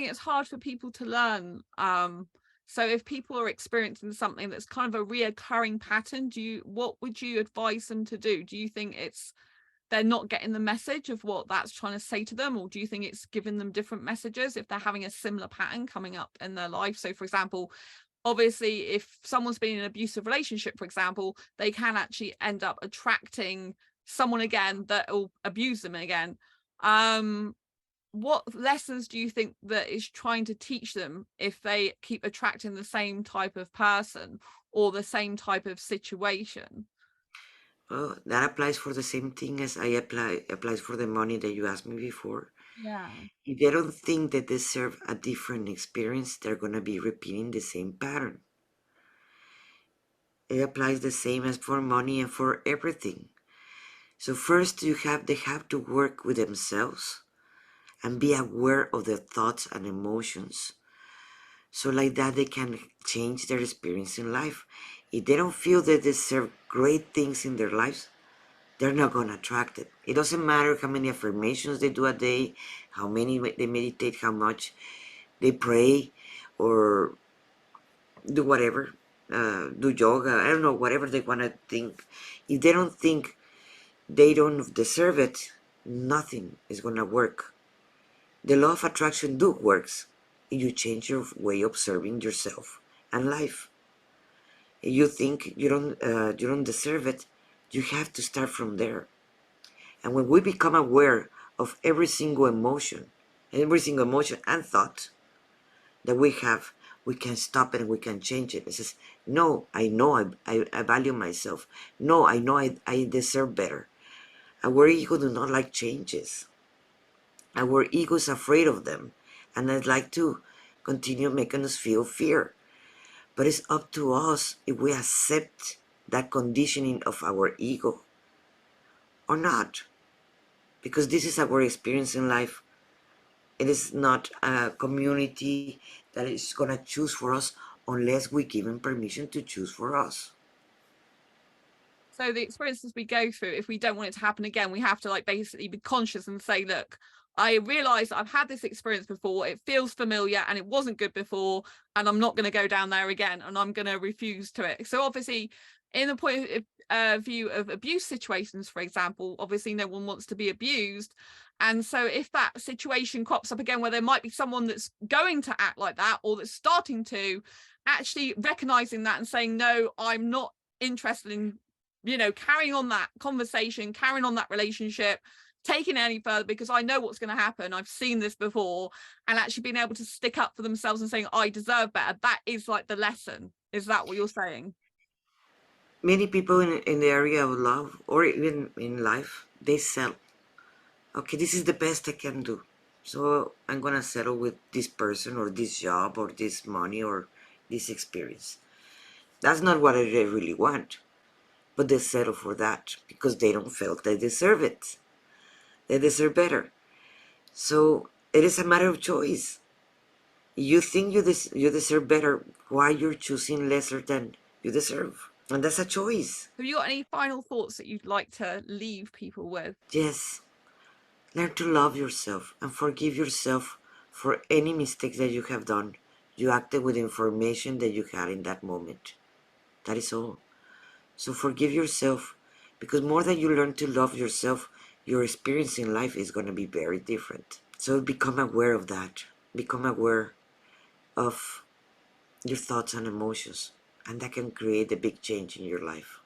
it's hard for people to learn? So if people are experiencing something that's kind of a reoccurring pattern, what would you advise them to do? Do you think they're not getting the message of what that's trying to say to them, or do you think it's giving them different messages if they're having a similar pattern coming up in their life? So for example, obviously if someone's been in an abusive relationship, for example, they can actually end up attracting someone again that will abuse them again. What lessons do you think that is trying to teach them if they keep attracting the same type of person or the same type of situation? Well, that applies for the same thing as I applies for the money that you asked me before. Yeah. If they don't think they deserve a different experience, they're gonna be repeating the same pattern. It applies the same as for money and for everything. So first they have to work with themselves and be aware of their thoughts and emotions. So like that they can change their experience in life. If they don't feel they deserve great things in their lives, they're not gonna attract it. It doesn't matter how many affirmations they do a day, how many they meditate, how much they pray, or do whatever, do yoga. I don't know, whatever they wanna think. If they don't think they don't deserve it, nothing is gonna work. The law of attraction do works if you change your way of observing yourself and life. If you think you don't deserve it, you have to start from there. And when we become aware of every single emotion and thought that we have, we can stop it and we can change it. It says, no, I know I value myself. No, I know I deserve better. Our ego do not like changes. Our ego is afraid of them. And I'd like to continue making us feel fear. But it's up to us if we accept that conditioning of our ego or not. Because this is our experience in life. It is not a community that is going to choose for us unless we give them permission to choose for us. So the experiences we go through, if we don't want it to happen again, we have to like basically be conscious and say, look, I realize I've had this experience before. It feels familiar and it wasn't good before, and I'm not going to go down there again, and I'm going to refuse to it. So obviously, in the point of view of abuse situations, for example, obviously no one wants to be abused. And so if that situation crops up again where there might be someone that's going to act like that or that's starting to, actually recognizing that and saying, no, I'm not interested in carrying on that conversation, carrying on that relationship, taking it any further because I know what's going to happen. I've seen this before, and actually being able to stick up for themselves and saying, I deserve better. That is like the lesson. Is that what you're saying? Many people in the area of love or even in life, they sell. Okay, this is the best I can do. So I'm going to settle with this person or this job or this money or this experience. That's not what I really want. But they settle for that because they don't feel they deserve it. They deserve better. So it is a matter of choice. You think you deserve better, why you're choosing lesser than you deserve? And that's a choice. Have you got any final thoughts that you'd like to leave people with? Yes, learn to love yourself and forgive yourself for any mistakes that you have done. You acted with information that you had in that moment. That is all. So forgive yourself because more than you learn to love yourself, your experience in life is going to be very different. So become aware of that. Become aware of your thoughts and emotions, and that can create a big change in your life.